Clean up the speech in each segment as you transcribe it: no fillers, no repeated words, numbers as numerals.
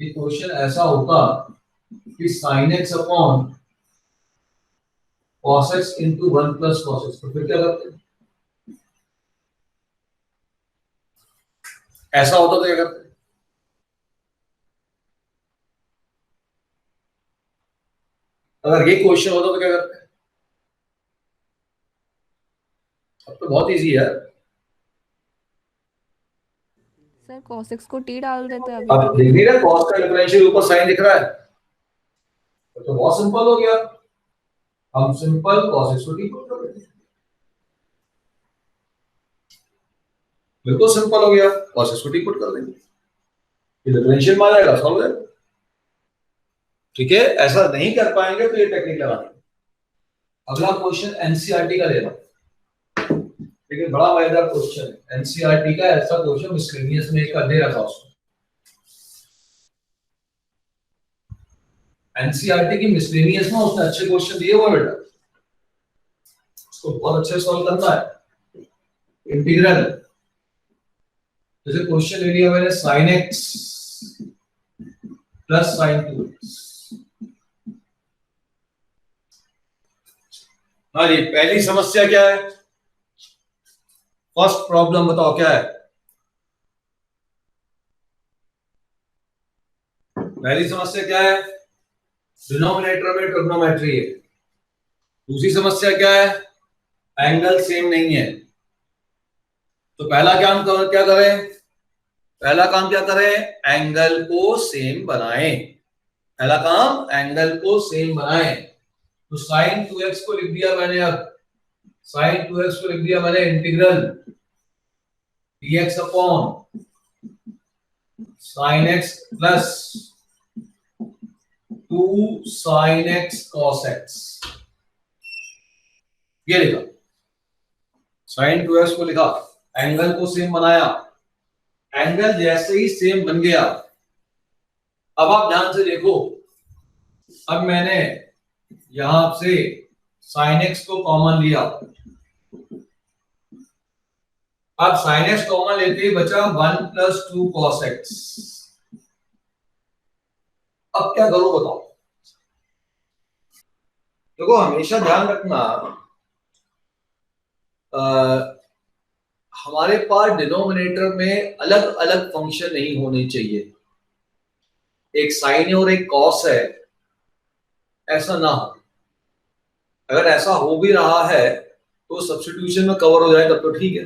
कि क्वेश्चन ऐसा होता कि sin x upon cos x into 1 plus cos x, तो फिर क्या करते हैं? ऐसा होता तो क्या करते? अगर ये क्वेश्चन होता तो क्या करते? अब तो बहुत इजी है। सर cos x को t डाल देते अभी अब तो। देख रही है cos का डिफरेंशियल ऊपर साइन दिख रहा है, तो बहुत सिंपल हो गया। हम सिंपल cos x को t पुट कर देंगे, बिल्कुल सिंपल हो गया। cos x को t पुट कर देंगे, ये डिफरेंशियल में आ जाएगा, सॉल्व हो जाएगा। ठीक है, ऐसा नहीं कर पाएंगे तो ये टेक्निक लगाएंगे। अगला क्वेश्चन एनसीईआरटी का ले रहा हूं, लेकिन बड़ा मजेदार क्वेश्चन है एनसीईआरटी का। ऐसा क्वेश्चन मिसलेनियस में एक का दे रखा उसमें। एनसीईआरटी की मिसलेनियस में उसने अच्छे क्वेश्चन दिए हुए बेटा, उसको बहुत अच्छे सॉल्व करना है। इंटीग्रल, जैसे क्वेश्चन ले लिया मैंने sin x plus sin 2x। हाँ जी, पहली समस्या क्या है? फर्स्ट प्रॉब्लम बताओ क्या है? पहली समस्या क्या है? डिनोमिनेटर में ट्रिग्नोमेट्री है। दूसरी समस्या क्या है? एंगल सेम नहीं है। तो पहला काम क्या करें? पहला काम क्या करें? एंगल को सेम बनाएं। पहला काम एंगल को सेम बनाएं। तो sin 2x को लिख दिया मैंने। अब sin 2x को लिख दिया मैंने integral dx upon sin x plus 2 sin x cos x। ये लिखा, sin 2x को लिखा, एंगल को सेम बनाया। एंगल जैसे ही सेम बन गया, अब आप ध्यान से देखो, अब मैंने यहां से sin x को कॉमन लिया। अब sin x कॉमन लेते ही बचा 1 प्लस 2 cos x। अब क्या करूं बताओ? देखो हमेशा ध्यान रखना, हमारे पास डिनोमिनेटर में अलग अलग फंक्शन नहीं होने चाहिए। एक साइन है और एक कॉस है, ऐसा ना हो। अगर ऐसा हो भी रहा है तो सब्स्टिट्यूशन में कवर हो जाए तब तो ठीक है।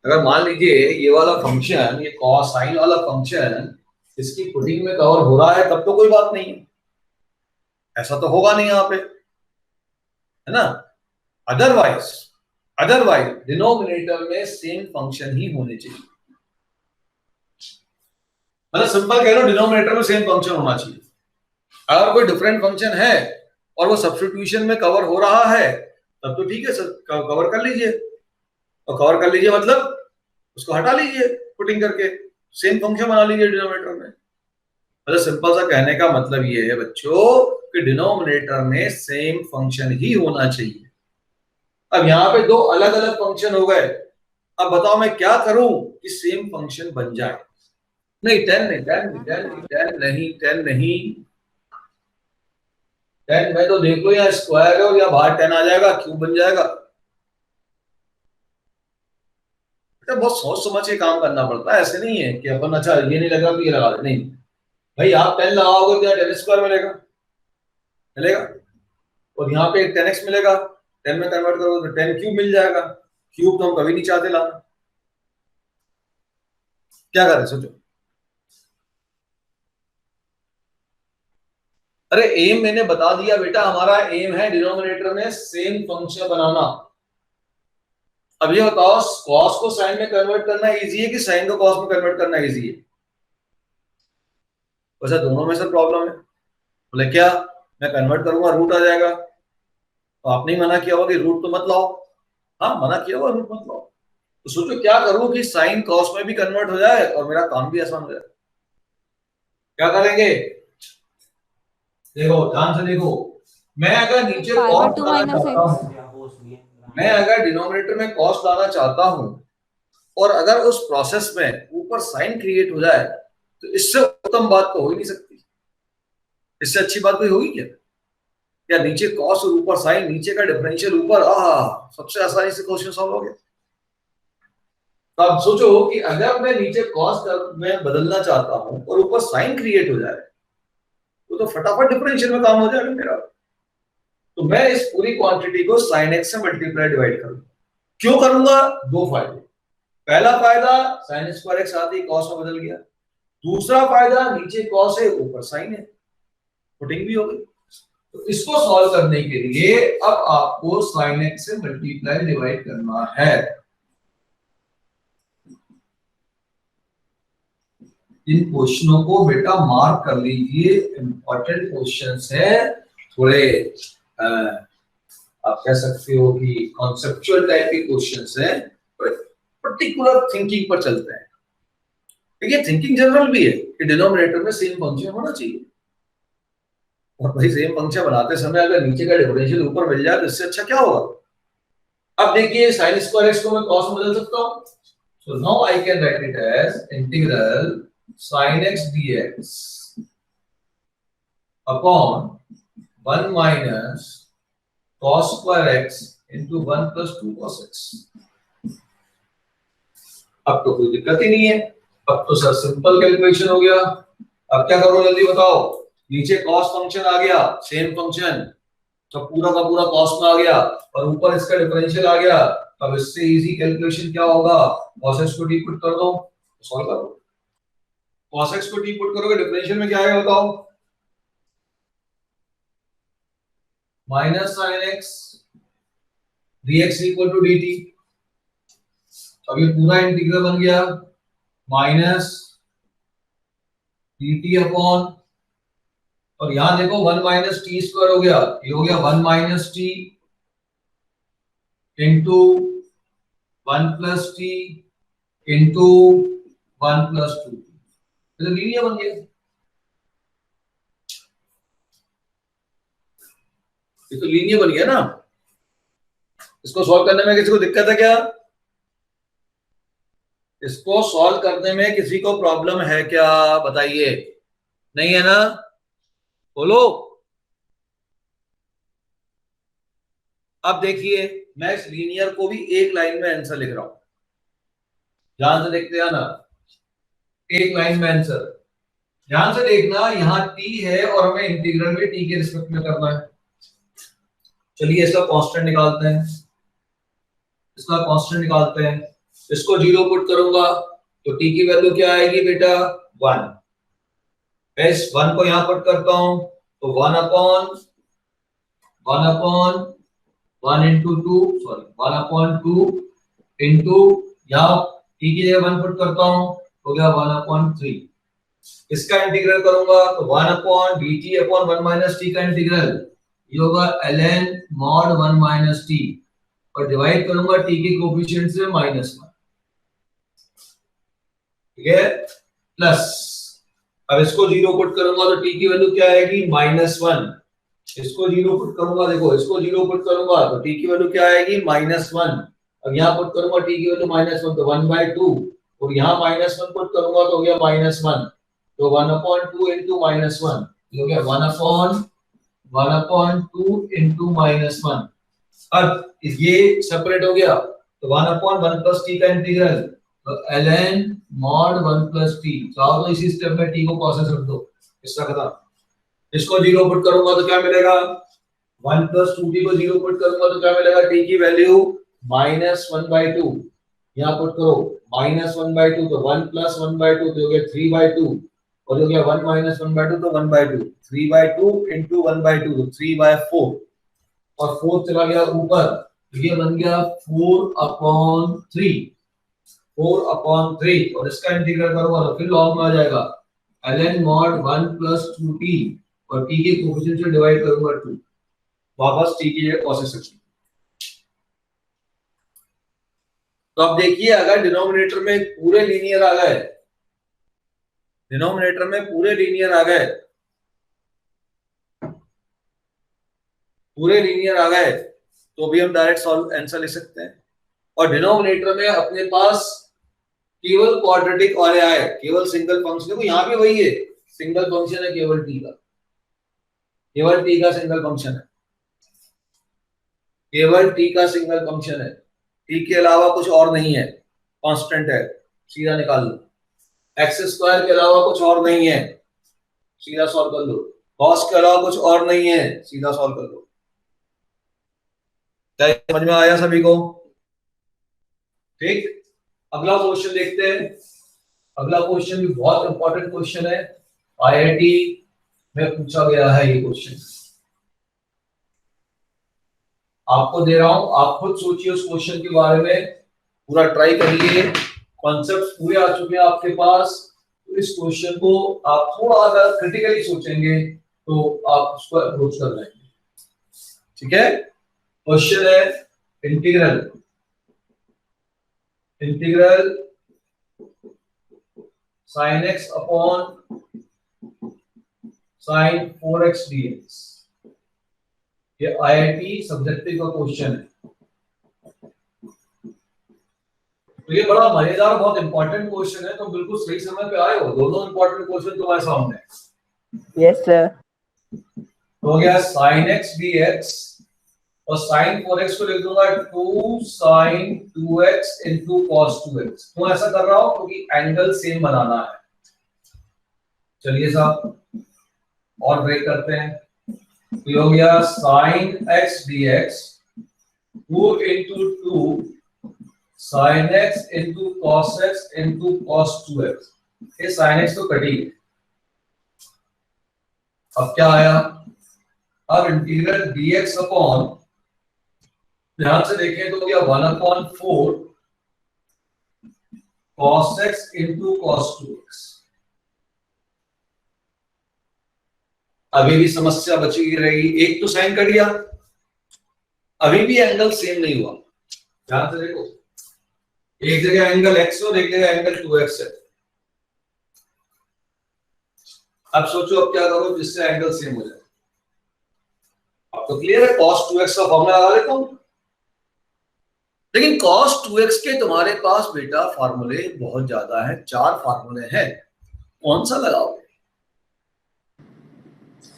अगर मान लीजिए ये वाला फंक्शन, ये कॉस साइन वाला फंक्शन इसकी पुटिंग में कवर हो रहा है तब तो कोई बात नहीं है, ऐसा तो होगा नहीं यहाँ पे, है ना। अदरवाइज अदरवाइज डिनोमिनेटर में सेम फंक्शन ही होने चाहिए। मतलब सिंपल कह लो, डिनोमिनेटर में सेम फंक्शन होना चाहिए। अगर कोई डिफरेंट फंक्शन है और वो सब्स्टिट्यूशन में कवर हो रहा है तब तो ठीक है सर, कवर कर लीजिए। और कवर कर लीजिए मतलब उसको हटा लीजिए पुटिंग करके, सेम फंक्शन बना लीजिए डिनोमिनेटर में। मतलब सिंपल सा कहने का मतलब ये है बच्चों कि डिनोमिनेटर में सेम फंक्शन ही होना चाहिए। अब यहाँ पे दो अलग अलग फंक्शन हो गए, अब बताओ मैं क्या करूं कि सेम फंक्शन बन जाए? नहीं 10 नहीं, 10 नहीं, 10 में तो देख लो या स्क्वायर है और या बाहर 10 आ जाएगा, क्यूब बन जाएगा। बेटा बहुत सोच समझ के काम करना पड़ता है, ऐसे नहीं है कि अपन अच्छा ये नहीं लगा तो ये लगा दे। नहीं भाई, आप 10 लगाओगे तो 10 स्क्वायर मिलेगा, मिलेगा। और यहाँ पे एक 10x मिलेगा, 10 में कन्वर्ट करोगे तो 10 क्यूब मिल जाएगा। क्यूब तो हम कभी नहीं चाहते लाना, क्या करें सोचो। अरे एम मैंने बता दिया बेटा, हमारा एम है डिनोमिनेटर में सेम फंक्शन बनाना। अब ये बताओ कॉस को साइन में कन्वर्ट करना इजी है कि साइन को कॉस में कन्वर्ट करना इजी है? वैसे दोनों में से प्रॉब्लम है। बोले क्या, मैं कन्वर्ट करूंगा रूट आ जाएगा, तो आपने ही मना किया होगा कि रूट तो मत लाओ। हाँ मना किया होगा रूट मत लाओ, तो सोचो क्या करूं कि साइन कॉस में भी कन्वर्ट हो जाए और मेरा काम भी आसान हो जाए। क्या करेंगे? देखो ध्यान से देखो, मैं अगर नीचे कॉस लाना चाहता हूँ, मैं अगर डिनोमिनेटर में कॉस लाना चाहता हूं और अगर उस प्रोसेस में ऊपर साइन क्रिएट हो जाए तो इससे उत्तम बात तो हो ही नहीं सकती, इससे अच्छी बात कोई होगी क्या? या नीचे कॉस और ऊपर साइन, नीचे का डिफरेंशियल ऊपर, सबसे आसानी से क्वेश्चन सॉल्व हो गया। तो आप सोचो कि अगर मैं नीचे कॉस में बदलना चाहता हूं और ऊपर साइन क्रिएट हो जाए तो फटाफट डिफरेंशियल में काम हो जाएगा मेरा। तो मैं इस पूरी क्वांटिटी को sin x से मल्टीप्लाई डिवाइड करूंगा। क्यों करूंगा? दो फायदे। पहला फायदा sin स्क्वायर x आती cos में बदल गया। दूसरा फायदा नीचे cos है ऊपर sin है, पुटिंग भी हो गई। तो इसको सॉल्व करने के लिए अब आपको sin x से मल्टीप्लाई डिवाइड करना है। इन क्वेश्चनों को बेटा मार्क कर लीजिए, इंपॉर्टेंट क्वेश्चंस है, थोड़े आप कह सकते हो कि कॉन्सेप्चुअल टाइप के क्वेश्चंस हैं, पर्टिकुलर थिंकिंग पर चलते हैं। देखिए थिंकिंग जनरल भी है कि डिनोमिनेटर में सेम फंक्शन होना चाहिए, और भाई सेम फंक्शन बनाते समय अगर नीचे का डिफरेंशियल ऊपर मिल जाए तो इससे अच्छा क्या होगा? अब देखिए sin स्क्वायर x को मैं cos में बदल सकता हूं, so now I can write it as integral sin x dx upon 1 minus cos square x into 1 plus 2 cos x। अब तो कोई दिक्कत ही नहीं है, अब तो सर सिंपल कैलकुलेशन हो गया। अब क्या करो जल्दी बताओ, नीचे कॉस फंक्शन आ गया, सेम फंक्शन, तो पूरा का पूरा कॉस में आ गया और ऊपर इसका डिफरेंशियल आ गया। अब इससे इजी कैलकुलेशन क्या होगा, cos x को डी पुट कर दो, सॉल्व करो। cos x को डी पुट करोगे डिफरेंशियल में क्या आएगा बताओ, minus sin x dx equal to dt। अब ये पूरा इंटीग्रल बन गया माइनस dt अपॉन, और यहां देखो 1 माइनस टी स्क्वायर हो गया, ये हो गया 1 minus T into 1 plus T into 1 plus 2, तो लीनियर बन गया। ये तो लीनियर बन गया ना। इसको सॉल्व करने में किसी को दिक्कत है क्या? इसको सॉल्व करने में किसी को प्रॉब्लम है क्या, बताइए? नहीं है ना? बोलो। अब देखिए मैं इस लीनियर को भी एक लाइन में आंसर लिख रहा हूं, ध्यान से देखते हैं ना, एक लाइन में आंसर। ध्यान से देखना, यहाँ t है और हमें इंटीग्रल में t के रिस्पेक्ट में करना है। चलिए इसका कांस्टेंट निकालते हैं, इसका कांस्टेंट निकालते हैं। इसको 0 पुट करूंगा तो t की वैल्यू क्या आएगी बेटा, 1। इस 1 को यहां पुट करता हूं तो 1 upon 1 into 2, sorry 1 upon 2 into, यहाँ t की जगह 1 पुट करता हूं हो गया 1 अपॉन 3। इसका इंटीग्रल करूंगा तो 1 upon dt upon 1 minus t का इंटीग्रल, ये होगा ln mod 1 माइनस t, और डिवाइड करूंगा t के कोएफिशिएंट से -1, ठीक है, प्लस। अब इसको 0 पुट करूंगा तो t की वैल्यू क्या आएगी, -1। इसको 0 पुट करूंगा, देखो इसको 0 पुट करूंगा तो t की वैल्यू क्या आएगी, -1। अब यहाँ पुट करूंगा t की वैल्यू -1 तो 1/2, और यहाँ -1 पुट करूंगा तो हो गया -1, तो 1/2 इंटू -1, ये हो गया 1/2 इंटू -1। अब ये सेपरेट हो गया तो 1/1 प्लस t का इंटीग्रल, तो ln mod 1 प्लस t, चाहो तो इसी स्टेप में t को कॉस रख दो, इसका खत्म। इसको 0 पुट करूंगा तो क्या मिलेगा, 1 प्लस 2t को 0 पुट करूंगा तो क्या मिलेगा, t की वैल्यू -1/2, यहाँ पुट करो -1/2 तो 1 प्लस 1/2 तो हो गया 3/2, और हो गया 1 माइनस 1/2 तो 1/2, 3/2 इंटू 1/2 तो 3/4, और 4 चला गया ऊपर, तो ये बन गया 4/3, 4/3, और इसका इंटीग्रल करूंगा तो फिर लॉग में आ जाएगा ln mod 1 प्लस 2t, और t के कोएफिशिएंट से डिवाइड करूंगा 2, वापस t की जगह cos x। तो अब देखिए अगर डिनोमिनेटर में पूरे लीनियर आ गए, डिनोमिनेटर में पूरे लीनियर आ गए, पूरे लीनियर आ गए तो भी हम डायरेक्ट सॉल्व आंसर ले सकते हैं। और डिनोमिनेटर में अपने पास केवल क्वाड्रेटिक और है, केवल सिंगल फंक्शन। देखो यहाँ पे वही है, सिंगल फंक्शन है केवल टी का, केवल टी का सिंगल फंक्शन है, केवल टी का सिंगल फंक्शन है, टी के अलावा कुछ और नहीं है, कांस्टेंट है, सीधा निकाल लो। एक्स स्क्वायर के अलावा कुछ और नहीं है, सीधा सॉल्व कर लो। कॉस के अलावा कुछ और नहीं है, सीधा सॉल्व कर लो। क्या समझ में आया सभी को? ठीक, अगला क्वेश्चन देखते हैं। अगला क्वेश्चन भी बहुत इंपॉर्टेंट क्वेश्चन है, आईआईटी में पूछा गया है ये क्वेश्चन। आपको दे रहा हूं, आप खुद सोचिए उस क्वेश्चन के बारे में, पूरा ट्राई करिए। कॉन्सेप्ट्स पूरे आ चुके हैं आपके पास, तो इस क्वेश्चन को आप थोड़ा सा क्रिटिकली सोचेंगे तो आप उसको अप्रोच कर लेंगे। ठीक है, क्वेश्चन है integral sin x upon sin 4x dx। ये आईआईटी सब्जेक्टिव का क्वेश्चन है, तो ये बड़ा मजेदार, बहुत इंपॉर्टेंट क्वेश्चन है। तो बिल्कुल सही समय पे आए हो, दोनों इंपॉर्टेंट क्वेश्चन तुम्हारे सामने। Yes sir. तो हो गया sin x dx और sin 4x को लिख दूंगा 2 sin 2x into cos 2x। क्यों ऐसा कर रहा हूं? क्योंकि एंगल सेम बनाना है। चलिए साहब और ब्रेक करते हैं। तो हो गया sin x dx 2 into 2 sin x into cos x into cos 2x। ये sin x तो कटी है। अब क्या आया? अब इंटीग्रल dx अपॉन, ध्यान से देखें तो क्या 1/4 cos x into cos 2x। अभी भी समस्या बची रहेगी, एक तो साइन कट गया, अभी भी एंगल सेम नहीं हुआ। ध्यान से देखो, एक जगह एंगल x और एक जगह एंगल 2x है। अब सोचो अब क्या करो जिससे एंगल सेम हो जाए। अब तो क्लियर है, cos 2x का फॉर्मूला लगा लेता हूं। लेकिन cos 2x के तुम्हारे पास बेटा फार्मूले बहुत ज्यादा है, 4 फार्मूले हैं, कौन सा लगाओगे?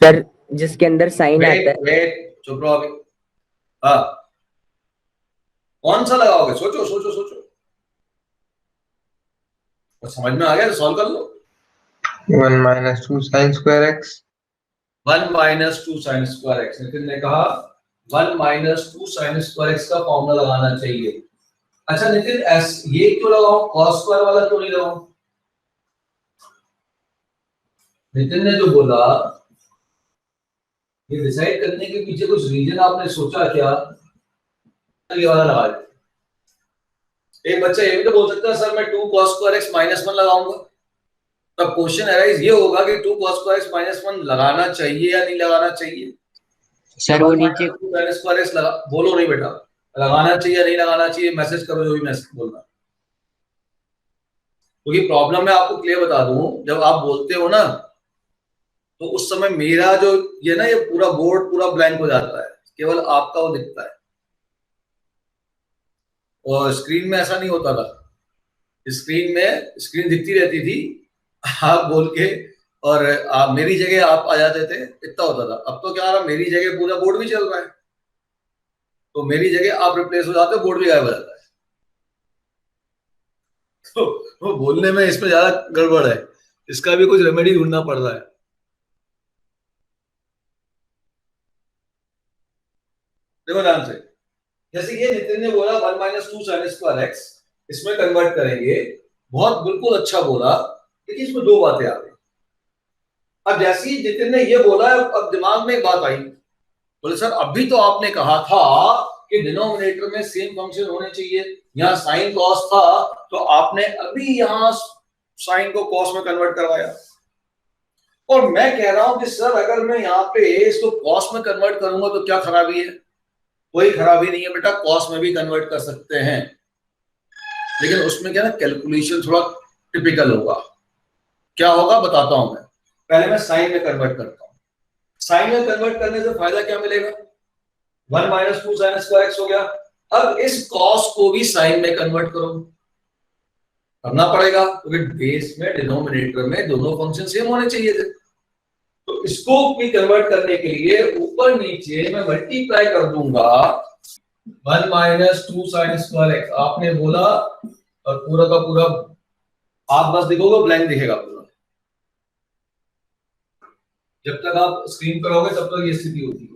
सर जिसके अंदर साइन आता है। वेट, चुप रहो अभी। हाँ, कौन सा लगाओगे? सोचो सोचो सोचो, और समझ में आ गया तो सॉल्व कर लो। 1 minus 2 sin square x। 1 minus 2 sin square x। Nitin ने कहा 1 minus 2 sin square x का फॉर्मूला लगाना चाहिए। अच्छा नितिन, ये क्यों लगाऊं, cos स्क्वायर वाला क्यों नहीं लगाऊं? नितिन ने जो बोला, ये डिसाइड करने के पीछे कुछ रीजन आपने सोचा क्या? ये वाला लगा दे। एक बच्चा ये भी तो बोल सकता है सर मैं 2 cos square x -1 लगाऊंगा। तब क्वेश्चन अराइज ये होगा कि 2 cos square x -1 लगाना चाहिए या नहीं लगाना चाहिए? सर वो नीचे sin square x लगा, बोलो नहीं बेटा, लगाना चाहिए या नहीं लगाना चाहिए, मैसेज करो जो भी मैसेज बोलना। क्योंकि प्रॉब्लम मैं आपको क्लियर बता दूं, जब आप बोलते हो ना तो उस समय मेरा जो ये ना, ये पूरा बोर्ड पूरा ब्लैंक हो जाता है, केवल आपका वो दिखता है, और स्क्रीन में ऐसा नहीं होता था। स्क्रीन में स्क्रीन दिखती रहती थी, आप बोल के, और आप मेरी जगह आप आ जाते थे, इतना होता था। अब तो क्या आ रहा, मेरी जगह पूरा बोर्ड भी चल रहा है, तो मेरी जगह आप रिप्लेस हो जाते हो, बोर्ड भी गायब हो जाता है। तो वो बोलने में इसमें ज्यादा गड़बड़ है, इसका भी कुछ रेमेडी ढूंढना पड़ रहा है। देखो ध्यान से, जैसे ये नितिन ने बोला 1 minus 2 sin square x, इसमें कन्वर्ट करेंगे, बहुत बिल्कुल अच्छा बोला, लेकिन इसमें दो बातें आ गई। अब जैसे ही नितिन ने ये बोला, अब दिमाग में एक बात आई, बोले सर अभी तो आपने कहा था कि डिनोमिनेटर में सेम फंक्शन होने चाहिए, यहाँ साइन कॉस था, तो आपने अभी यहाँ साइन को कॉस में कन्वर्ट करवाया। और मैं कह रहा हूं कि सर अगर मैं यहाँ पे इसको कॉस में कन्वर्ट करूंगा तो क्या खराबी है? कोई खराबी नहीं है बेटा, कॉस में भी कन्वर्ट कर सकते हैं, लेकिन उसमें क्या ना, कैलकुलेशन थोड़ा टिपिकल होगा। क्या होगा बताता हूं मैं, पहले मैं साइन में कन्वर्ट करता हूं। साइन में कन्वर्ट करने से फायदा क्या मिलेगा? 1 minus 2 sin square x हो गया। अब इस cos को भी साइन में कन्वर्ट करो, करना पड़ेगा क्योंकि बेस में डिनोमिनेटर में दोनों फंक्शन सेम होने चाहिए थे। तो इसको भी कन्वर्ट करने के लिए ऊपर नीचे मैं मल्टीप्लाई कर दूंगा 1 माइनस 2 साइन स्क्वायर एक्स। आपने बोला और पूरा का पूरा आप बस देखोगे ब्लैंक दिखेगा पूरा। जब तक आप स्क्रीन पर होगे तब तक ये स्थिति होती है।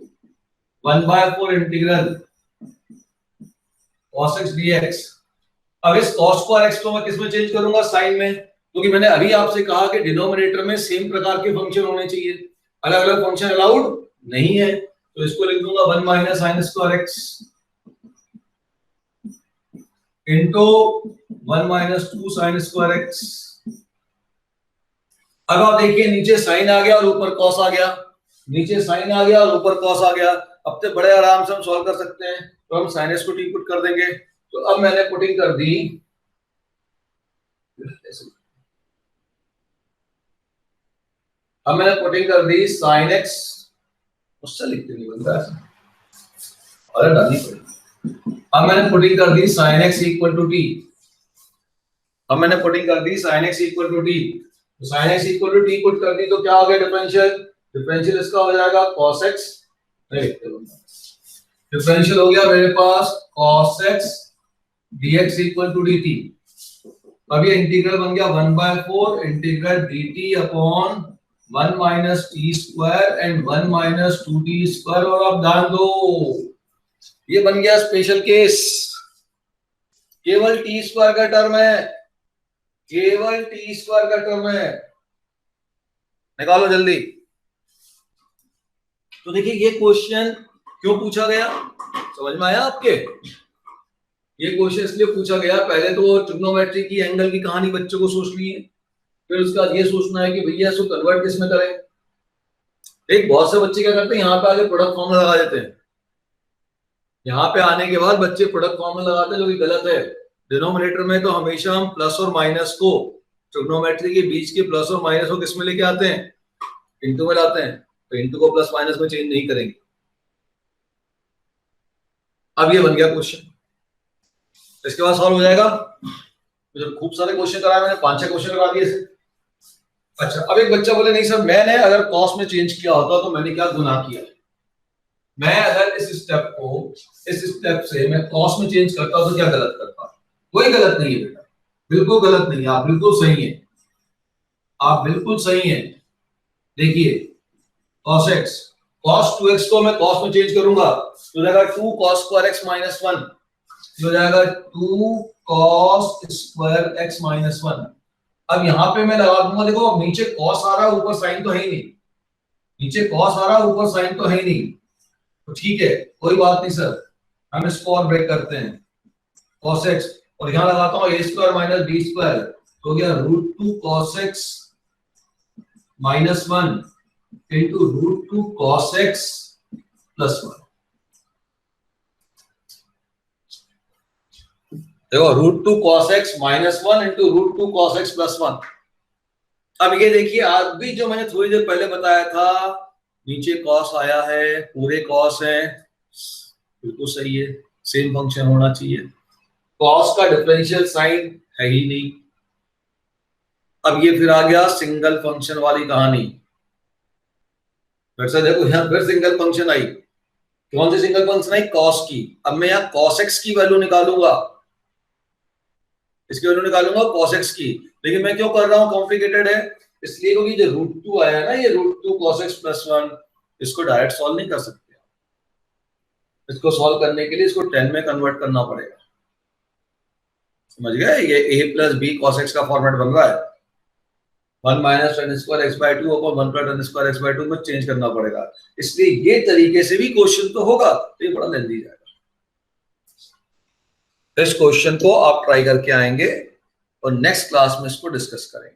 1/4 इंटीग्रल cos x dx। अब इस cos को x को मैं किसमें चेंज करूंगा? साइन में, क्योंकि मैंने अभी आपसे कहा कि डिनोमिनेटर में सेम प्रकार के फंक्शन होने चाहिए, अलग अलग फंक्शन अलाउड नहीं है। तो इसको लिख दूंगा 1 minus sine square x into 1 minus 2 sine square x। अब आप देखिए नीचे साइन आ गया और ऊपर कॉस आ गया, नीचे साइन आ गया और ऊपर कॉस आ गया। अब तो बड़े आराम से हम सॉल्व कर सकते हैं। तो हम साइन एक्स को टी पुट कर देंगे। तो अब मैंने पुटिंग कर दी, अब मैंने पुटिंग कर दी साइन एक्स, उससे लिखते नहीं बनता है, अरे डालनी पड़ेगी। अब मैंने पुटिंग कर दी sine x equal to t. अब मैंने पुटिंग कर दी sine x equal to t. तो sine x equal to t put कर दी तो क्या हो गया? डिफरेंशियल। डिफरेंशियल इसका हो जाएगा cos x, नहीं लिखते डिफरेंशियल हो गया मेरे पास cos x dx equal to dt। अब ये इंटीग्रल बन गया 1/4 integral dt upon 1 minus T square and 1 minus 2t स्क्वायर। और अब ध्यान दो, ये बन गया स्पेशल केस, केवल टी स्क्वायर का टर्म है, केवल टी स्क्वायर का टर्म है, निकालो जल्दी। तो देखिए ये क्वेश्चन क्यों पूछा गया, समझ में आया आपके? ये क्वेश्चन इसलिए पूछा गया, पहले तो ट्रिग्नोमेट्री की एंगल की कहानी बच्चों को सोच ली है, फिर उसके बाद ये सोचना है कि भैया इसको कन्वर्ट किस में करें। एक बहुत से बच्चे क्या करते हैं, यहाँ पे आगे प्रोडक्ट फॉर्मूला लगा देते हैं। यहाँ पे आने के बाद बच्चे प्रोडक्ट फॉर्मूला लगाते हैं, जो कि गलत है। डिनोमिनेटर में तो हमेशा हम प्लस और माइनस को, ट्रिग्नोमेट्री के बीच के प्लस और माइनस को किस में लेके आते हैं? इंटू में लाते हैं। तो इंटू को प्लस माइनस में चेंज नहीं करेंगे। अब ये बन गया क्वेश्चन, इसके बाद सॉल्व हो जाएगा। तो जब खूब सारे क्वेश्चन कराए मैंने, 5-6 क्वेश्चन करा दिए। अच्छा, अब एक बच्चा बोले नहीं सर मैंने अगर कॉस में चेंज किया होता तो मैंने क्या गुनाह किया? मैं अगर इस स्टेप को इस स्टेप से मैं कॉस में चेंज करता तो क्या गलत करता? कोई गलत नहीं है बेटा, बिल्कुल गलत नहीं है, आप बिल्कुल सही है, आप बिल्कुल सही है। देखिए cos x, cos 2x को मैं cos में चेंज करूंगा तो जाएगा 2 cos स्क्वायर x माइनस 1, हो जाएगा 2 cos स्क्वायर x माइनस 1। अब यहाँ पे मैं लगा दूंगा, देखो नीचे cos आ रहा है, ऊपर साइन तो है ही नहीं, नीचे cos आ रहा है, ऊपर साइन तो है ही नहीं। तो ठीक है, कोई बात नहीं सर, हम इसको और ब्रेक करते हैं। cos x और यहाँ लगाता हूँ a square minus b square, तो हो गया √2 cos x minus 1 into √2 cos x plus 1। देखो √2 cos x minus 1 into √2 cos x plus 1। अब ये देखिए, आज भी जो मैंने थोड़ी देर पहले बताया था, नीचे cos आया है, पूरे cos है, बिल्कुल सही है, सेम फंक्शन होना चाहिए। cos का डिफरेंशियल साइन है ही नहीं। अब ये फिर आ गया सिंगल फंक्शन वाली कहानी। फिर से देखो यहाँ फिर सिंगल फंक्शन आई। कौन सी सिंगल फंक्शन आई? cos की। अब मैं यहाँ cos x की वैल्यू निकालूंगा, इसकी वैल्यू निकालूंगा cos x की। लेकिन मैं क्यों कर रहा हूँ, कॉम्प्लिकेटेड है इसलिए क्योंकि जो √2 आया ना, ये √2 cos x प्लस 1, इसको डायरेक्ट सॉल्व नहीं कर सकते। इसको सॉल्व करने के लिए इसको 10 में कन्वर्ट करना पड़ेगा, समझ गए? ये a plus b cos x का फॉर्मेट बन रहा है। 1 minus tan square x/2 upon 1 plus tan square x/2 में चेंज करना पड़ेगा। इसलिए ये तरीके से भी क्वेश्चन तो होगा, तो ये बड़ा लेंथी जाएगा। इस क्वेश्चन को आप ट्राई करके आएंगे और नेक्स्ट क्लास में इसको डिस्कस करेंगे।